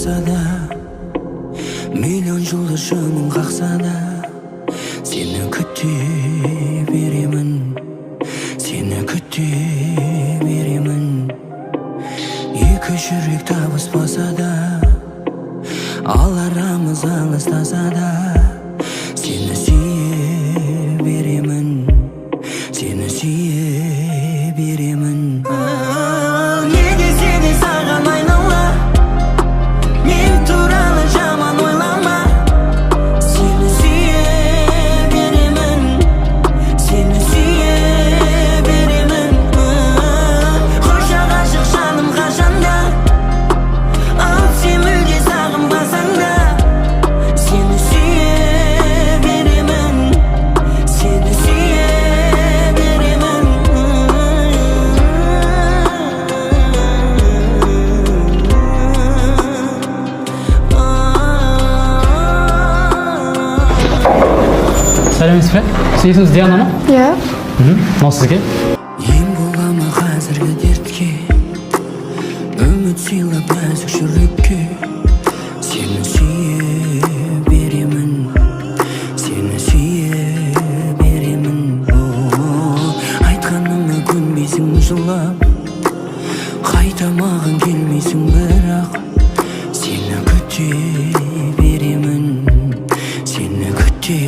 атса да, миллион жылдар шыңын қақса да, сені күте беремін, сені күте беремін. Екі жүрек табыспаса да, ал арамыз алыстаса да, сені сүйе беремін, сені сүйе беремін. Неге сені саған айнала, мен туралы жаман ойлама, сені сүйе беремін, сені сүйе беремін. Қоша ғашық жаным қашанда, ал сен мүлде сағынбасаң да, сені сүйе беремін, сені сүйе беремін. Сәлеметсіз бе? Сіздің есіміңіз Диана ма? Иә. Мынау сізге. Ем бола ма қазіргі дертке, үміт сыйлап нәзік жүрекке, сені сүйе беремін, сені сүйе беремін. Айтқаныма көнбейсің жылап, қайта маған келмейсің, бірақ сені күте беремін, сені күте